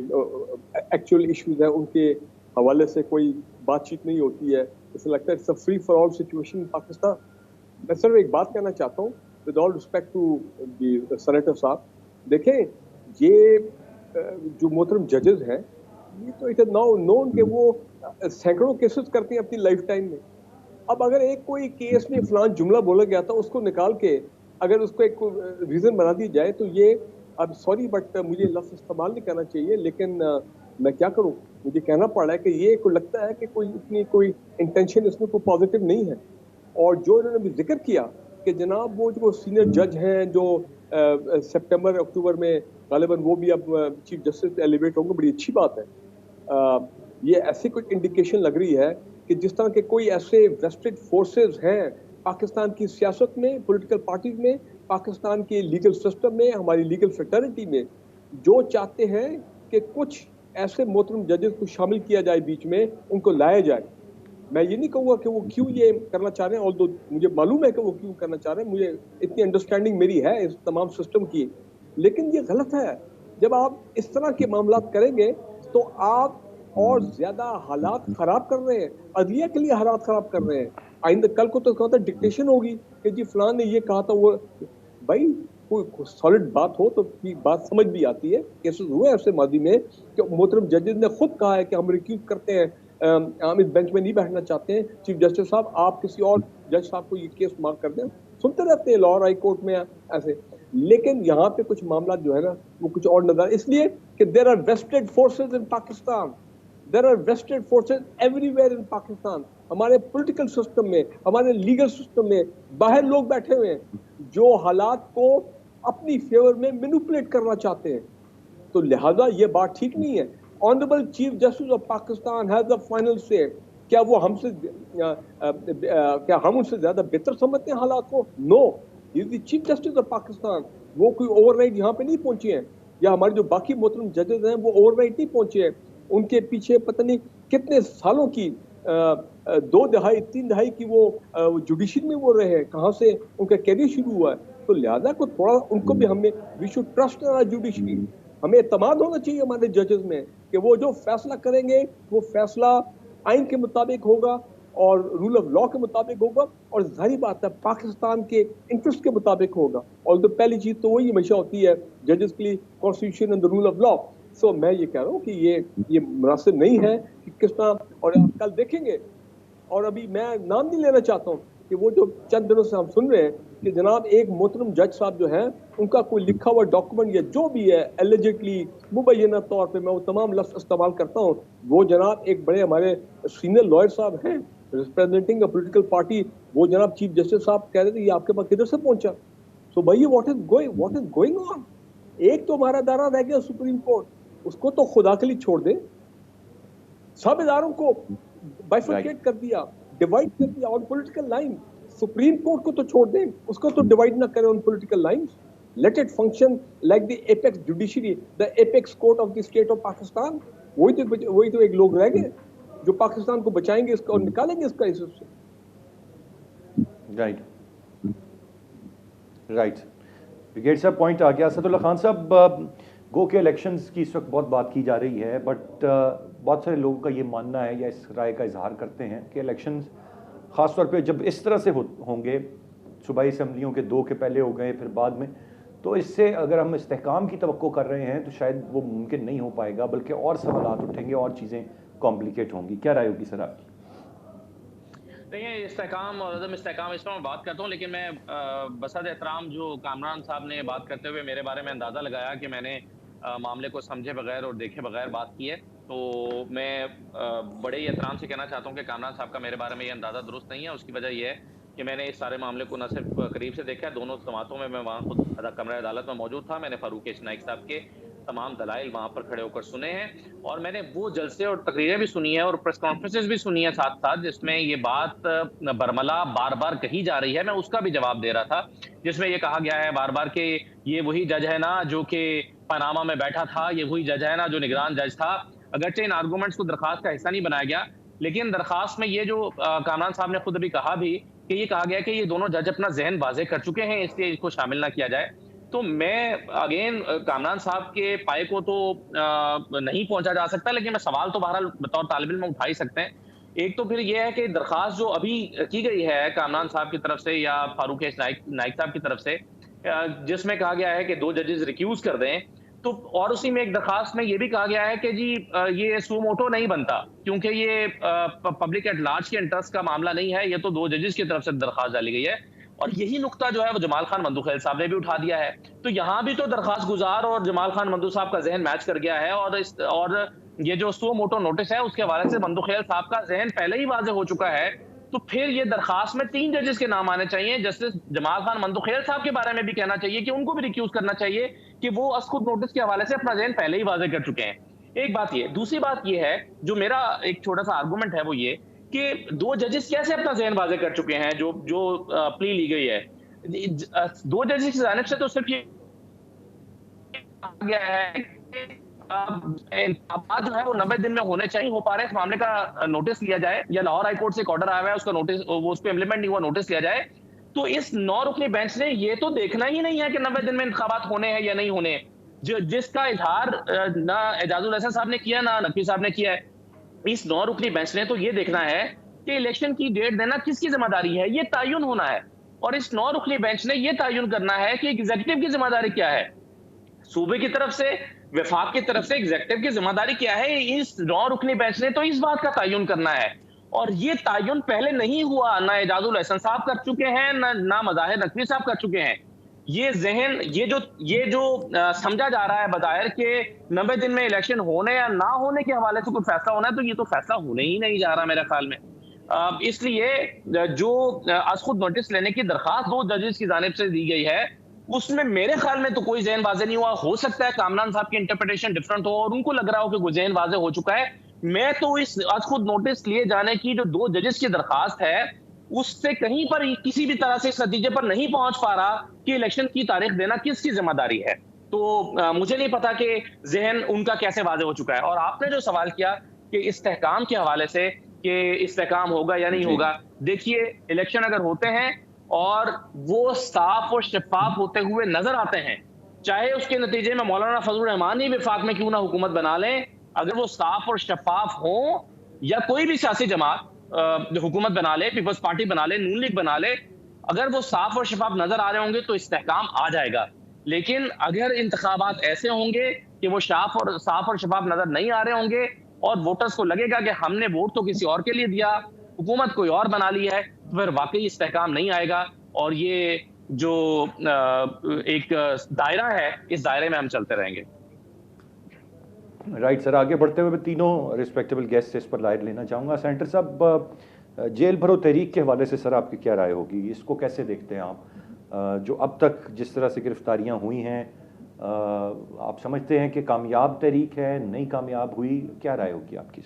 एक्चुअल इश्यूज है उनके हवाले से कोई बातचीत नहीं होती है। ऐसा लगता है it's a free for all situation in Pakistan. मैं सिर्फ एक बात कहना चाहता हूँ with all respect to the senator साहब, देखें ये जो मोहतरम जजेस हैं, ये तो इट इज नाउ नोन कि वो सैकड़ों केसेस करते हैं अपनी लाइफ टाइम में। अब अगर एक कोई केस में फलान जुमला बोला गया था, उसको निकाल के अगर उसको एक रीजन बना दी जाए, तो ये अब सॉरी बट मुझे लफ्ज इस्तेमाल नहीं करना चाहिए, लेकिन मैं क्या करूं, मुझे कहना पड़ रहा है कि ये को लगता है कि कोई इतनी कोई इंटेंशन इसमें कोई पॉजिटिव नहीं है। और जो इन्होंने भी जिक्र किया कि जनाब वो जो सीनियर जज हैं जो सितंबर अक्टूबर में गालिबन वो भी अब चीफ जस्टिस एलिवेट होंगे, बड़ी अच्छी बात है। ये ऐसी कुछ इंडिकेशन लग रही है कि जिस तरह के कोई ऐसे वेस्टेड फोर्सेस हैं पाकिस्तान की सियासत में, पॉलिटिकल पार्टीज में, पाकिस्तान के लीगल सिस्टम में, हमारी लीगल फ्रेटर्निटी में, जो चाहते हैं कि कुछ ऐसे मोहतरम जजेस को शामिल किया जाए बीच में, उनको लाया जाए। मैं ये नहीं कहूँगा कि वो क्यों ये करना चाह रहे हैं, ऑल्दो मुझे मालूम है कि वो क्यों करना चाह रहे हैं, मुझे इतनी अंडरस्टैंडिंग मेरी है इस तमाम सिस्टम की, लेकिन ये गलत है। जब आप इस तरह के मामला करेंगे तो आप और ज्यादा हालात खराब कर रहे हैं, अदलिया के लिए हालात खराब कर रहे हैं। आइंदा कल को तो कहता डिक्टेशन होगी कि जी फलान ने ये कहा था, वो भाई कोई सॉलिड बात हो तो बात समझ भी आती है। केसेस हुए ऐसे मादी में कि मोहतरम जजेस ने खुद कहा है कि हम रिक्यूज करते हैं, हम इस बेंच में नहीं बैठना चाहते हैं, चीफ जस्टिस साहब आप किसी और जज साहब को ये केस मार्क कर दें। सुनते रहते हैं लॉ हाई कोर्ट में ऐसे, लेकिन यहाँ पे कुछ मामला जो है ना वो कुछ और नजर, इसलिए कि there are vested forces in Pakistan, there are vested forces everywhere in Pakistan. हमारे पॉलिटिकल सिस्टम में, हमारे लीगल सिस्टम में बाहर लोग बैठे हुए हैं जो हालात को अपनी फेवर में मैनिपुलेट करना चाहते हैं। तो लिहाजा ये बात ठीक नहीं है। Honourable chief justice of Pakistan has the final से। क्या वो हमसे क्या हम उनसे ज्यादा बेहतर समझते हैं हालात को? No, he is the chief justice of Pakistan. वो कोई ओवरराइट यहाँ पे नहीं पहुंचे हैं, या हमारे जो बाकी मोहतरम जजेस हैं वो ओवरराइट नहीं पहुंचे हैं। उनके पीछे पता नहीं कितने सालों की 2 दहाई 3 दहाई की वो जुडिशरी में वो रहे हैं, कहाँ से उनका कैरियर शुरू हुआ है। तो लिहाजा को थोड़ा उनको भी हमें वी शुड ट्रस्ट जुडिशरी। हमें एतमाद होना चाहिए हमारे जजेस में कि वो जो फैसला करेंगे वो फैसला आइन के मुताबिक होगा और रूल ऑफ लॉ के मुताबिक होगा, और जाहिर बात है पाकिस्तान के इंटरेस्ट के मुताबिक होगा। और तो पहली चीज तो वही हमेशा होती है जजेस के लिए, constitution and the rule of law. So मैं ये कह रहा हूँ कि ये मुनासिब नहीं है कि किस तरह, और आप कल देखेंगे, और अभी मैं नाम नहीं लेना चाहता हूँ कि वो जो चंद दिनों से हम सुन रहे हैं कि जनाब एक मोहतरम जज साहब जो है उनका कोई लिखा हुआ डॉक्यूमेंट या जो भी है एलिजिटली मुबैना तौर पे, मैं वो तमाम लफ्ज इस्तेमाल करता हूँ, वो जनाब एक बड़े हमारे सीनियर लॉयर साहब हैं रिप्रेजेंटिंग अ पॉलिटिकल पार्टी, वो जनाब चीफ जस्टिस साहब कह रहे थे ये आपके पास किधर से पहुंचा। सो भाई व्हाट इज गोइंग ऑन। एक तो हमारा दायरा रह गया सुप्रीम कोर्ट, उसको तो खुदा के लिए छोड़ दे, सब इदारों को बाइफरकेट कर दिया, डिवाइड कर दिया on political line. Supreme court को तो छोड़ दें, उसको तो डिवाइड ना करें on political lines. Let it function like the apex judiciary, the apex court of the state of Pakistan. वही तो एक लोग रह गए जो पाकिस्तान को बचाएंगे इसका और निकालेंगे इसका इस से। राइट ब्रिगेड साहब, पॉइंट आ गया। असदुल्ला खान साहब, गो के इलेक्शंस की इस वक्त बहुत बात की जा रही है, बट बहुत सारे लोगों का ये मानना है या इस राय का इजहार करते हैं कि इलेक्शंस ख़ास तौर पे जब इस तरह से होंगे, सूबाई असम्बलियों के 2 के पहले हो गए फिर बाद में, तो इससे अगर हम इस्तेहकाम की तवक्को कर रहे हैं तो शायद वो मुमकिन नहीं हो पाएगा, बल्कि और सवालात उठेंगे और चीज़ें कॉम्प्लिकेट होंगी। क्या राय होगी सर आपकी? देखिए, इस्तेहकाम और अदम इस्तेहकाम इस पर मैं बात करता हूँ, लेकिन मैं बसद एहतराम जो कामरान साहब ने बात करते हुए मेरे बारे में अंदाज़ा लगाया कि मैंने मामले को समझे बगैर और देखे बगैर बात की है, तो मैं बड़े ही एहतराम से कहना चाहता हूँ कि कामरान साहब का मेरे बारे में ये अंदाज़ा दुरुस्त नहीं है। उसकी वजह यह है कि मैंने इस सारे मामले को न सिर्फ करीब से देखा है, दोनों समातों में मैं वहाँ खुद कमरा अदालत में मौजूद था, मैंने फारूक नाइक साहब के तमाम दलाइल वहाँ पर खड़े होकर सुने हैं, और मैंने वो जलसे और तकरीरें भी सुनी है और प्रेस कॉन्फ्रेंसेस भी सुनी है साथ साथ, जिसमें ये बात बरमला बार बार कही जा रही है। मैं उसका भी जवाब दे रहा था, जिसमें ये कहा गया है बार बार कि ये वही जज है ना जो कि पनामा में बैठा था, ये वही जज है ना जो निगरान जज था। अगरचे इन आर्गूमेंट्स को दरखास्त का हिस्सा नहीं बनाया गया, लेकिन दरखास्त में ये जो कामरान साहब ने खुद अभी कहा भी कि ये कहा गया कि ये दोनों जज अपना ज़हन वाज़ेह कर चुके हैं, इसलिए इसको शामिल ना किया जाए। तो मैं अगेन कामरान साहब के पाए को तो नहीं पहुंचा जा सकता, लेकिन मैं सवाल तो बहरहाल बतौर तालिब इल्म उठा ही सकते हैं। एक तो फिर ये है कि दरखास्त जो अभी की गई है कामरान साहब की तरफ से या फारूक नाइक नाइक साहब की तरफ से, जिसमें कहा गया है कि 2 जजेस रिक्यूज कर दें, तो और उसी में एक दरखास्त में ये भी कहा गया है कि जी ये सू मोटो नहीं बनता, क्योंकि ये पब्लिक एट लार्ज के इंटरेस्ट का मामला नहीं है, ये तो 2 जजेस की तरफ से दरखास्त डाली गई है। और यही नुक्ता जो है वो जमाल खान मंदुखेल साहब ने भी उठा दिया है। तो यहाँ भी तो दरखास्त गुजार और जमाल खान मंदू साहब का जहन मैच कर गया है, और ये जो सो मोटो नोटिस है उसके हवाले से मंदुखेल साहब का जहन पहले ही वाजे हो चुका है। तो फिर ये दरखास्त में 3 जजेस के नाम आने चाहिए। जस्टिस जमाल खान मंदुखेल साहब के बारे में भी कहना चाहिए कि उनको भी रिक्यूज करना चाहिए कि वो खुद नोटिस के हवाले से अपना जहन पहले ही वाजे कर चुके हैं। एक बात ये, दूसरी बात ये है, जो मेरा एक छोटा सा आर्गूमेंट है वो ये कि 2 जजेस कैसे अपना जहन वाजे कर चुके हैं जो जो प्ली ली गई है। 2 जजेस की जानिब से तो सिर्फ ये कहा गया है कि इंतखाबात जो है वो 90 दिन में होने चाहिए, हो पा रहे हैं, इस मामले का नोटिस लिया जाए, या लाहौर हाई कोर्ट से एक ऑर्डर आया हुआ है उसका नोटिस, वो उस पर इम्प्लीमेंट नहीं हुआ, नोटिस लिया जाए। तो इस 9 रुकनी बेंच ने ये तो देखना ही नहीं है कि 90 दिन में इंतखाबात होने हैं या नहीं होने, जिसका इजहार ना एजाजुल हसन साहब ने किया ना नकवी साहब ने किया है। इस 9 रुकनी बेंच ने तो ये देखना है कि इलेक्शन की डेट देना किसकी जिम्मेदारी है, ये तयन होना है। और इस 9 रुकनी बेंच ने ये तयन करना है कि एग्जीक्यूटिव की जिम्मेदारी क्या है, सूबे की तरफ से, विफाक की तरफ से एग्जीक्यूटिव की जिम्मेदारी क्या है। इस 9 रुकनी बेंच ने तो इस बात का तयन करना है, और ये तयन पहले नहीं हुआ, ना एजाजुल हसन साहब कर चुके हैं, ना मज़ाहिर नकवी साहब कर चुके हैं। ये जहन, ये जो समझा जा रहा है बज़ाहिर के 90 दिन में इलेक्शन होने या ना होने के हवाले से कोई फैसला होना है, तो ये तो फैसला होने ही नहीं जा रहा मेरे ख्याल में। इसलिए जो आज खुद नोटिस लेने की दरखास्त 2 जजेस की जानिब से दी गई है, उसमें मेरे ख्याल में तो कोई ज़हन वाज़े नहीं हुआ। हो सकता है कामरान साहब की इंटरप्रिटेशन डिफरेंट हो और उनको लग रहा हो कि कोई ज़हन वाज़े हो चुका है। मैं तो इस आज खुद नोटिस लिए जाने की जो 2 जजेस की दरखास्त है, उससे कहीं पर किसी भी तरह से इस नतीजे पर नहीं पहुंच पा रहा कि इलेक्शन की तारीख देना किसकी जिम्मेदारी है। तो मुझे नहीं पता कि जहन उनका कैसे वाजे हो चुका है। और आपने जो सवाल किया कि इस्तेहकाम के हवाले से कि इस्तेहकाम होगा या नहीं होगा, देखिए इलेक्शन अगर होते हैं और वो साफ और शफाफ होते हुए नजर आते हैं, चाहे उसके नतीजे में मौलाना फजलुर रहमान ही विफाक में क्यों ना हुकूमत बना लें, अगर वो साफ और शफाफ हो, या कोई भी सियासी जमात हुकूमत बना ले, पीपल्स पार्टी बना ले, नून लीग बना ले, अगर वो साफ और शफाफ नजर आ रहे होंगे तो इस्तेहकाम आ जाएगा। लेकिन अगर इंतखाबात ऐसे होंगे कि वो साफ और शफाफ नजर नहीं आ रहे होंगे और वोटर्स को लगेगा कि हमने वोट तो किसी और के लिए दिया, हुकूमत कोई और बना ली है, तो फिर वाकई इस्तेहकाम नहीं आएगा। और ये जो एक दायरा है, इस दायरे में हम चलते रहेंगे। राइट सर, आगे बढ़ते हुए मैं तीनों रिस्पेक्टेबल गेस्ट से इस पर राय लेना चाहूँगा। सेंटर साहब, जेल भरो तहरीक के हवाले से सर आपकी क्या राय होगी, इसको कैसे देखते हैं आप? जो अब तक जिस तरह से गिरफ्तारियां हुई हैं, आप समझते हैं कि कामयाब तहरीक है, नहीं कामयाब हुई, क्या राय होगी आपकी?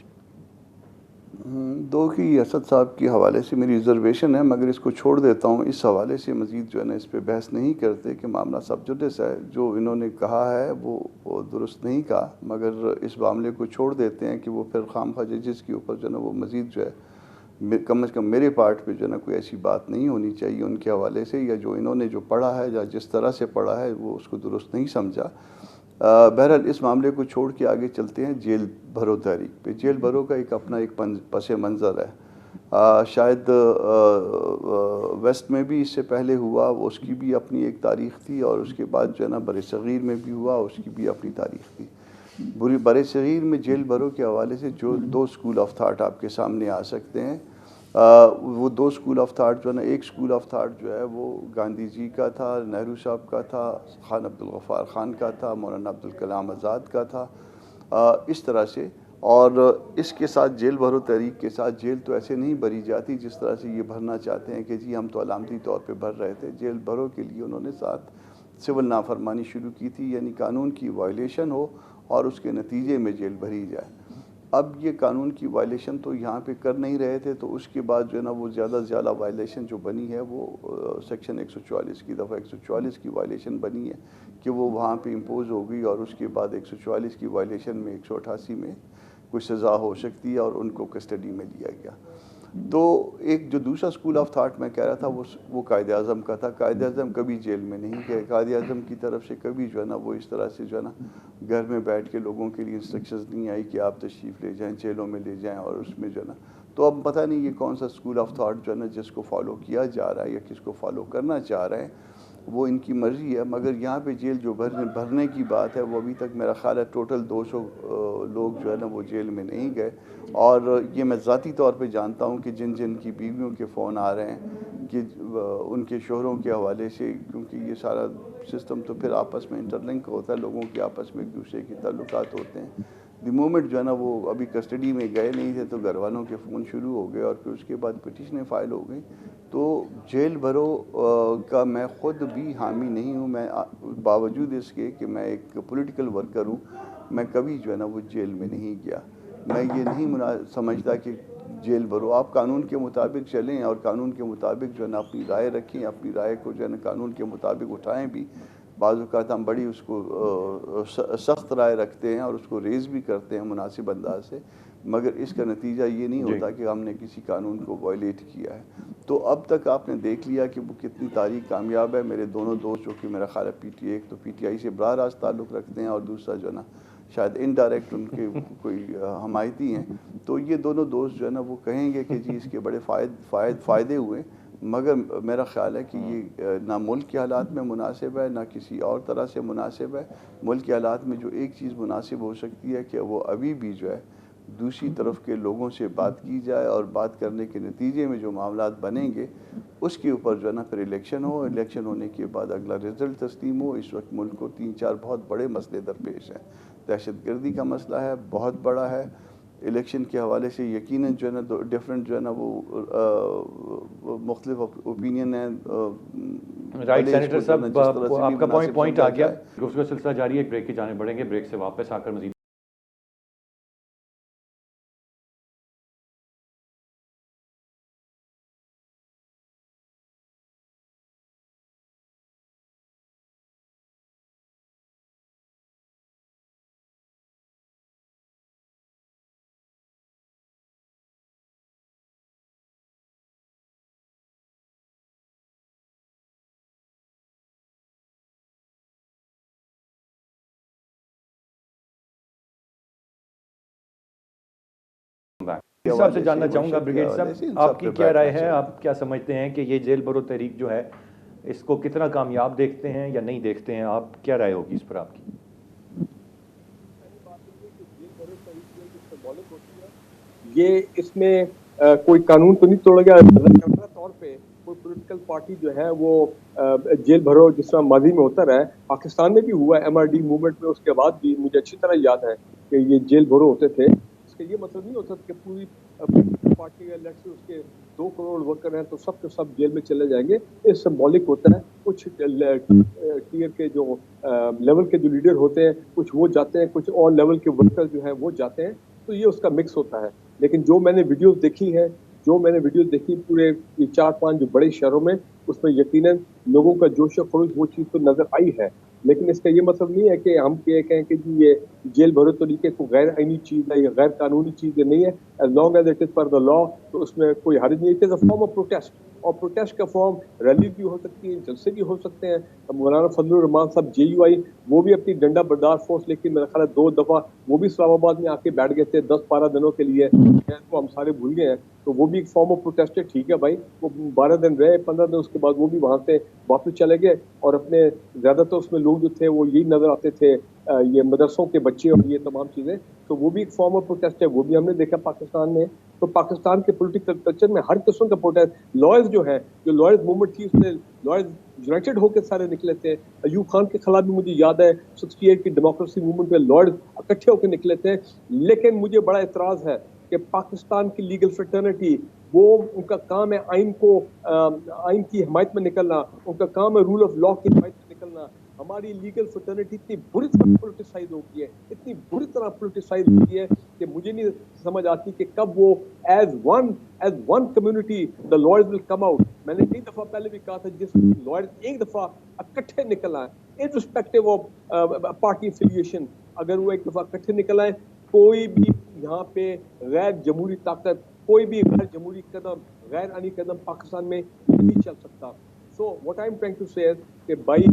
दो की असद साहब के हवाले से मेरी रिजर्वेशन है, मगर इसको छोड़ देता हूँ। इस हवाले से मज़ीद जो है ना इस पर बहस नहीं करते कि मामला सब जुडिस है। जो इन्होंने कहा है वो दुरुस्त नहीं कहा, मगर इस मामले को छोड़ देते हैं कि वो फिर खामखा जजेस के ऊपर जो है ना वो मज़ीद जो है कम से कम मेरे पार्ट पे जो है ना कोई ऐसी बात नहीं होनी चाहिए उनके हवाले से, या जो इन्होंने जो पढ़ा है या जिस तरह से पढ़ा है वो उसको दुरुस्त नहीं समझा। बहरहाल इस मामले को छोड़ के आगे चलते हैं जेल भरो तहरीक पे। जेल भरो का एक अपना एक पस मंज़र है, शायद वेस्ट में भी इससे पहले हुआ, उसकी भी अपनी एक तारीख़ थी, और उसके बाद जो है ना बरसग़ीर में भी हुआ, उसकी भी अपनी तारीख़ थी। बरसग़ीर में जेल भरो के हवाले से जो 2 स्कूल ऑफ थाट आपके सामने आ सकते हैं, वो 2 स्कूल ऑफ थाट जो है ना, एक स्कूल ऑफ थाट जो है वो गांधी जी का था, नेहरू साहब का था, खान अब्दुल गफ़ार ख़ान का था, मौलाना अब्दुल कलाम आज़ाद का था, इस तरह से। और इसके साथ जेल भरो तहरीक के साथ जेल तो ऐसे नहीं भरी जाती जिस तरह से ये भरना चाहते हैं कि जी हम तो अलामती तौर पे भर रहे थे। जेल भरो के लिए उन्होंने साथ सिविल नाफरमानी शुरू की थी, यानी कानून की वायलेशन हो और उसके नतीजे में जेल भरी जाए। अब ये कानून की वायलेशन तो यहाँ पे कर नहीं रहे थे, तो उसके बाद जो है ना वो ज़्यादा से ज़्यादा वायलेशन जो बनी है वो सेक्शन 144 की दफ़ा 144 की वायलेशन बनी है कि वो वहाँ पे इम्पोज़ हो गई, और उसके बाद 144 की वायलेशन में 188 में कोई सज़ा हो सकती है और उनको कस्टडी में लिया गया। तो एक जो दूसरा स्कूल ऑफ थाट मैं कह रहा था वो कायदे आज़म का था। कायदे आज़म कभी जेल में नहीं गए, कायदे आज़म की तरफ से कभी जो है ना वो इस तरह से जो है ना घर में बैठ के लोगों के लिए इंस्ट्रक्शंस नहीं आई कि आप तशरीफ़ ले जाएं, जेलों में ले जाएं और उसमें जो है ना। तो अब पता नहीं ये कौन सा स्कूल ऑफ थाट जो है ना जिसको फॉलो किया जा रहा है या किसको फॉलो करना चाह रहे हैं, वो इनकी मर्ज़ी है। मगर यहाँ पे जेल जो भरने की बात है वो अभी तक मेरा ख़्याल है टोटल 200 लोग जो है ना वो जेल में नहीं गए। और ये मैं ज़ाती तौर पे जानता हूँ कि जिन जिन की बीवियों के फ़ोन आ रहे हैं कि उनके शोहरों के हवाले से, क्योंकि ये सारा सिस्टम तो फिर आपस में इंटरलिंक होता है, लोगों के आपस में एक दूसरे के ताल्लुकात होते हैं। द मोमेंट जो है ना वो अभी कस्टडी में गए नहीं थे तो घर वालों के फ़ोन शुरू हो गए और फिर उसके बाद पिटिशनें फ़ाइल हो गई। तो जेल भरो का मैं ख़ुद भी हामी नहीं हूँ। मैं बावजूद इसके कि मैं एक पॉलिटिकल वर्कर हूँ, मैं कभी जो है ना वो जेल में नहीं गया। मैं ये नहीं समझता कि जेल भरो। आप कानून के मुताबिक चलें और कानून के मुताबिक जो है ना अपनी राय रखें, अपनी राय को जो है ना कानून के मुताबिक उठाएं भी। बाज़ औक़ात हम बड़ी उसको सख्त राय रखते हैं और उसको रेज़ भी करते हैं मुनासिब अंदाज से, मगर इसका नतीजा ये नहीं होता कि हमने किसी कानून को वायलेट किया है। तो अब तक आपने देख लिया कि वो कितनी तारीख कामयाब है। मेरे दोनों दोस्त जो कि मेरा ख्याल है PTI, एक तो PTI से बराह रास्त ताल्लुक़ रखते हैं और दूसरा जो है ना शायद इनडायरेक्ट उनके कोई हमायती हैं, तो ये दोनों दोस्त जो है ना वो कहेंगे कि जी इसके बड़े फ़ायदे हुए। मगर मेरा ख़्याल है कि ये ना मुल्क के हालात में मुनासिब है, ना किसी और तरह से मुनासिब है। मुल्क के हालात में जो एक चीज़ मुनासिब हो सकती है कि वो अभी भी जो है दूसरी तरफ के लोगों से बात की जाए और बात करने के नतीजे में जो मामलात बनेंगे उसके ऊपर जो है ना फिर इलेक्शन हो। इलेक्शन होने के बाद अगला रिज़ल्ट तस्लीम हो। इस वक्त मुल्क को 3-4 बहुत बड़े मसले दरपेश हैं। दहशतगर्दी का मसला है, बहुत बड़ा है। इलेक्शन के हवाले से यकीनन जो है ना डिफरेंट जो है ना वो मुख्तलिफ ओपिनियन है। राइट सेनेटर साहब, आपका पॉइंट आ गया। उसका सिलसिला जारी है, एक ब्रेक की जाने बढ़ेंगे। ब्रेक से वापस आकर मज़ीद हिसाब से जानना चाहूँगा ब्रिगेड साहब, आपकी क्या राय है? आप क्या समझते हैं कि ये जेल भरो तहरीक जो है इसको कितना कामयाब देखते हैं या नहीं देखते हैं? आप क्या राय होगी इस पर आपकी? ये इसमें कोई कानून तो नहीं तोड़ा गया। तौर पे कोई पॉलिटिकल पार्टी जो है वो जेल भरो जिस तरह माजी में होता रहा है, पाकिस्तान में भी हुआ है MRD मूवमेंट में। उसके बाद भी मुझे अच्छी तरह याद है कि ये जेल भरो होते थे। इसका ये मतलब नहीं होता कि पूरी पार्टी या लेट्स से उसके 2 करोड़ वर्कर हैं तो सब के सब जेल में चले जाएंगे। ये सिंबॉलिक होता है। कुछ टीयर के जो लेवल के जो लीडर होते हैं कुछ वो जाते हैं, कुछ और लेवल के वर्कर जो हैं वो जाते हैं, तो ये उसका मिक्स होता है। लेकिन जो मैंने वीडियोस देखी है, पूरे 4-5 जो बड़े शहरों में, उसमें यकीनन लोगों का जोश और खरोश वो चीज़ तो नजर आई है। लेकिन इसका ये मतलब नहीं है कि हम ये कहें कि जी ये जेल भरो तरीके को गैर आईनी चीज़ है या गैर कानूनी चीज़ नहीं है। As long as it is for the law, तो उसमें कोई हर्ज नहीं है। It is a form of protest, और प्रोटेस्ट का फॉर्म रैली भी हो सकती है, जलसे भी हो सकते हैं। मौलाना फजलुर रहमान साहब JUI वो भी अपनी डंडा बरदार फोर्स लेके मेरा ख्याल है 2 दफ़ा वो भी इस्लामाबाद में आके बैठ गए थे 10-12 दिनों के लिए। तो हम सारे भूल गए हैं, तो वो भी एक फॉर्म ऑफ प्रोटेस्ट है। ठीक है भाई, वो 12 दिन रहे, 15 दिन, उसके बाद वो भी वहाँ से वापस चले गए। और अपने ज़्यादातर उसमें लोग जो थे वो यही नज़र आते थे, ये मदरसों के बच्चे और ये तमाम चीज़ें। तो वो भी एक फॉर्म ऑफ प्रोटेस्ट है, वो भी हमने देखा पाकिस्तान में। तो पाकिस्तान के पॉलिटिकल कल्चर में हर किस्म का प्रोटेस्ट, लॉयर्स जो है, जो लॉयर्स मूवमेंट थी उसमें लॉयर्स यूनाइटेड होकर सारे निकले थे। अयूब खान के खिलाफ भी मुझे याद है 68 की डेमोक्रेसी मूवमेंट में लॉयर्स इकट्ठे होकर निकले थे। लेकिन मुझे बड़ा एतराज़ है कि पाकिस्तान की लीगल फ्रेटर्निटी, वो उनका काम है आइन की हिमायत में निकलना, उनका काम है रूल ऑफ लॉ की हिमायत में निकलना। हमारी लीगल फ्रेटर्निटी इतनी बुरी तरह पोलिटिसाइज हो गई है, इतनी बुरी तरह पोलिटिसाइज हो गई है कि मुझे नहीं समझ आती कि कब वो as one community the lawyers will come out. मैंने कई दफा पहले भी कहा था, जिस लॉयर्स एक दफा इकट्ठे निकल आए इर्रिस्पेक्टिव ऑफ पार्टी एफिलिएशन, अगर वो एक दफा इकट्ठे निकल आए, कोई भी यहाँ पे गैर जमहूरी ताकत, कोई भी गैर जमहूरी कदम, गैर आनी कदम पाकिस्तान में नहीं चल सकता। So what I am trying to say कि भाई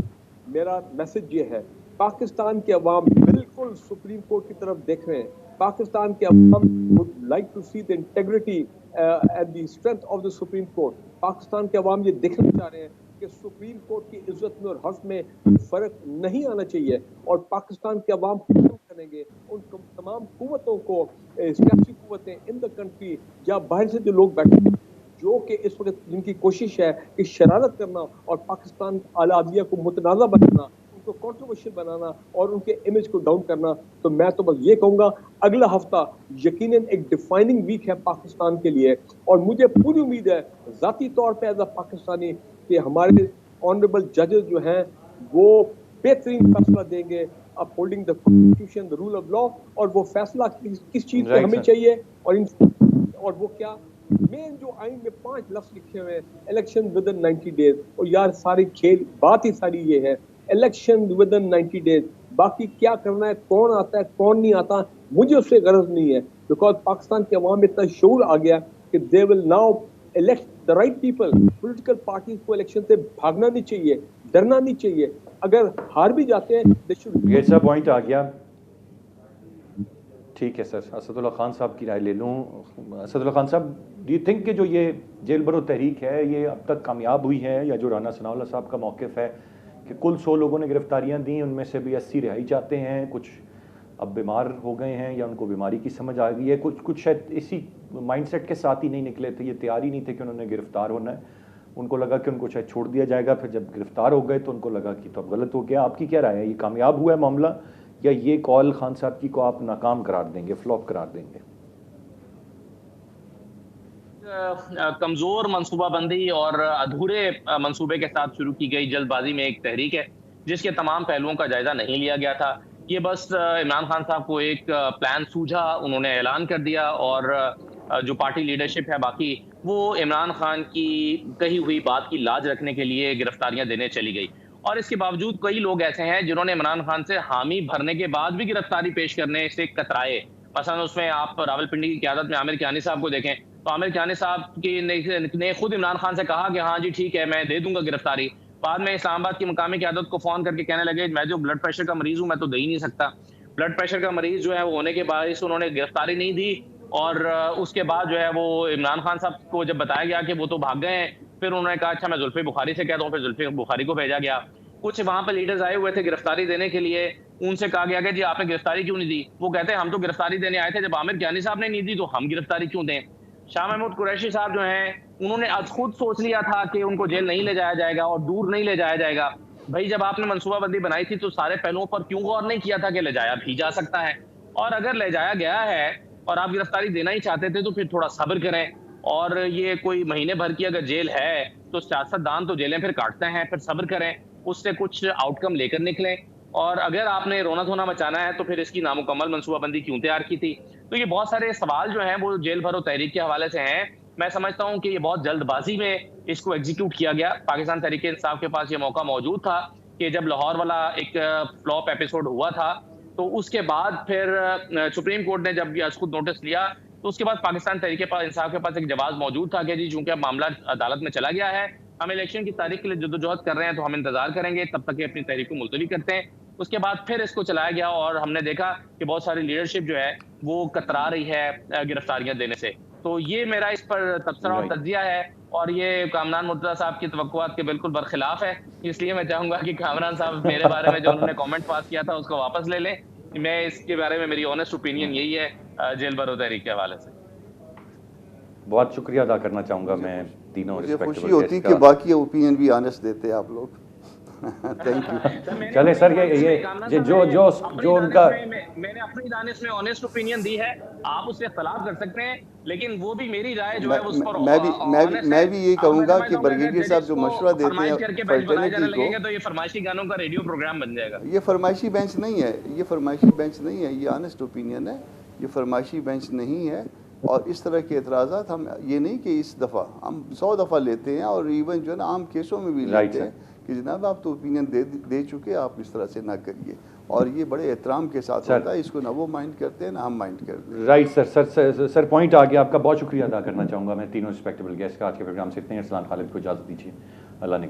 मेरा मैसेज ये है, पाकिस्तान के अवाम बिल्कुल सुप्रीम कोर्ट की तरफ देख रहे हैं। पाकिस्तान के अवाम would like to see the integrity and the strength of the supreme court. Pakistan के अवाम ये देखना चाह रहे हैं कि सुप्रीम कोर्ट की इज्जत में और हर्फ में फर्क नहीं आना चाहिए, और पाकिस्तान के अवाम करेंगे उन तमाम कुव्वतों को, सियासी कुव्वतें इन द कंट्री या बाहर से जो लोग बैठे हैं, जो कि इस वक्त जिनकी कोशिश है कि शरारत करना और पाकिस्तान आलादिया को मुतनाज़ा बनाना, उनको कंट्रोवर्शियल बनाना और उनके इमेज को डाउन करना। तो मैं तो बस ये कहूँगा, अगला हफ्ता यकीनन एक डिफाइनिंग वीक है पाकिस्तान के लिए, और मुझे पूरी उम्मीद है ज़ाती तौर पे एज अ पाकिस्तानी कि हमारे ऑनरेबल जजेस जो हैं वो बेहतरीन फैसला देंगे, upholding the constitution, the rule of law, और वो फैसला किस चीज़ पे हमें चाहिए और वो क्या मेन जो आइन में 5 लफ्ज लिखे हुए हैं, इलेक्शन विद इन 90 डेज। और यार सारी खेल बात ही सारी ये है, इलेक्शन विद इन 90 डेज। बाकी क्या करना है, कौन आता है कौन नहीं आता, मुझे उससे गरज नहीं है, बिकॉज पाकिस्तान के अवाम में इतना शऊर आ गया कि they will now elect the right people. Political parties को इलेक्शन से भागना नहीं चाहिए, डरना नहीं चाहिए। अगर हार भी जाते हैं दे शुड। ये सब पॉइंट आ गया, ठीक है सर। असदुल्ला खान साहब की राय ले लूँ। असदुल्ला खान साहब, डू यू थिंक कि जो ये जेल भरो तहरीक है ये अब तक कामयाब हुई है, या जो राना सनाउल्लाह साहब का मौक़िफ़ है कि कुल 100 लोगों ने गिरफ्तारियां दी, उनमें से भी 80 रिहाई चाहते हैं, कुछ अब बीमार हो गए हैं या उनको बीमारी की समझ आ गई है, कुछ शायद इसी माइंडसेट के साथ ही नहीं निकले थे, ये तैयार ही नहीं थे कि उन्होंने गिरफ्तार होना है, उनको लगा कि उनको शायद छोड़ दिया जाएगा, फिर जब गिरफ्तार हो गए तो उनको लगा कि तो अब गलत हो गया। आपकी क्या राय है, ये कामयाब हुआ है मामला, या ये कॉल खान साहब की को आप नाकाम करार देंगे, फ्लॉप करार देंगे? कमजोर मनसूबाबंदी और अधूरे मंसूबे के साथ शुरू की गई जल्दबाजी में एक तहरीक है जिसके तमाम पहलुओं का जायजा नहीं लिया गया था। ये बस इमरान खान साहब को एक प्लान सूझा, उन्होंने ऐलान कर दिया, और जो पार्टी लीडरशिप है बाकी वो इमरान खान की कही हुई बात की लाज रखने के लिए गिरफ्तारियां देने चली गई। और इसके बावजूद कई लोग ऐसे हैं जिन्होंने इमरान खान से हामी भरने के बाद भी गिरफ्तारी पेश करने से कतराए। मसलन उसमें आप रावलपिंडी की क़यादत में आमिर कियानी साहब को देखें, तो आमिर कियानी साहब ने खुद इमरान खान से कहा कि हाँ जी ठीक है मैं दे दूंगा गिरफ्तारी। बाद में इस्लामाबाद की मुकामी क़यादत को फ़ोन करके कहने लगे मैं जो ब्लड प्रेशर का मरीज़ हूँ मैं तो दे ही नहीं सकता। ब्लड प्रेशर का मरीज़ जो है वो होने के बायस उन्होंने गिरफ्तारी नहीं दी, और उसके बाद जो है वो इमरान खान साहब को जब बताया गया कि वो तो भाग गए हैं, फिर उन्होंने कहा अच्छा मैं जुल्फ़ी बुखारी से कहता हूँ, फिर जुल्फ़ी बुखारी को भेजा गया। कुछ वहाँ पर लीडर्स आए हुए थे गिरफ्तारी देने के लिए, उनसे कहा गया कि जी आपने गिरफ्तारी क्यों नहीं दी? वो कहते हैं हम तो गिरफ्तारी देने आए थे, जब आमिर कियानी साहब ने नहीं दी तो हम गिरफ्तारी क्यों दें? शाह महमूद कुरैशी साहब जो हैं उन्होंने आज खुद सोच लिया था कि उनको जेल नहीं ले जाया जाएगा और दूर नहीं ले जाया जाएगा। भाई जब आपने मनसूबाबंदी बनाई थी तो सारे पहलुओं पर क्यों गौर नहीं किया था कि ले जाया भी जा सकता है? और अगर ले जाया गया है और आप गिरफ्तारी देना ही चाहते थे तो फिर थोड़ा सब्र करें। और ये कोई महीने भर की अगर जेल है तो सियासतदान तो जेलें फिर काटते हैं, फिर सब्र करें, उससे कुछ आउटकम लेकर निकलें। और अगर आपने रोना धोना मचाना है तो फिर इसकी नामुकम्मल मनसूबाबंदी क्यों तैयार की थी? तो ये बहुत सारे सवाल जो हैं वो जेल भरो तहरीक के हवाले से हैं। मैं समझता हूँ कि ये बहुत जल्दबाजी में इसको एग्जीक्यूट किया गया। पाकिस्तान तहरीक इंसाफ के पास ये मौका मौजूद था कि जब लाहौर वाला एक फ्लॉप एपिसोड हुआ था तो उसके बाद फिर सुप्रीम कोर्ट ने जब खुद नोटिस लिया तो उसके बाद पाकिस्तान तहरीक इंसाफ के पास एक जवाब मौजूद था कि जी चूंकि अब मामला अदालत में चला गया है, हम इलेक्शन की तारीख के लिए जद्दोजहद कर रहे हैं तो हम इंतजार करेंगे, तब तक अपनी तहरीक को मुलतवी करते हैं। उसके बाद फिर इसको चलाया गया और हमने देखा कि बहुत सारी लीडरशिप जो है वो कतरा रही है गिरफ्तारियां देने से। तो ये मेरा इस पर तबसरा और तज्जिया है, और ये कामरान मुर्तज़ा साहब की तवक्कुआत के बिल्कुल बरखिलाफ है। इसलिए मैं चाहूंगा कि कामरान साहब मेरे बारे में जो उन्होंने कमेंट पास किया था उसको वापस ले लें। मैं इसके बारे में मेरी ऑनेस्ट ओपिनियन यही है जेल भरो तहरीक के हवाले से। बहुत शुक्रिया अदा करना चाहूँगा मैं तीनों। मुझे खुशी होती है कि बाकी ओपिनियन भी ऑनेस्ट देते हैं आप लोग। Thank you. चले सर, ये जो उनका मैंने अपनी दानिश में ऑनेस्ट ओपिनियन दी है, आप उससे इख्तलाफ कर सकते हैं, लेकिन वो भी मेरी राय जो है उस पर मैं भी यही कहूँगा कि ब्रिगेडियर साहब जो मशवरा देते हैं फर्टेनिटी को, तो ये फरमाइशी गानों का रेडियो प्रोग्राम बन जाएगा। ये फरमाइशी बेंच नहीं है, ये फरमाइशी बेंच नहीं है, ये ऑनेस्ट ओपिनियन है, ये फरमाइशी बेंच नहीं है। और इस तरह के एतराज़ात हम ये नहीं कि इस दफ़ा हम 100 दफ़ा लेते हैं, और इवन जो है ना आम केसों में भी लेते हैं कि जनाब आप तो ओपिनियन दे चुके, आप इस तरह से ना करिए। और ये बड़े एहतराम के साथ सर। होता है, इसको ना वो माइंड करते हैं ना हम माइंड करते हैं। राइट सर पॉइंट आ गया आपका। बहुत शुक्रिया अदा करना चाहूँगा मैं तीनों रिस्पेक्टेबल गेस्ट का। आज के प्रोग्राम से इतने। अरसलान खालिद को इजाज़त दीजिए। अल्लाह ने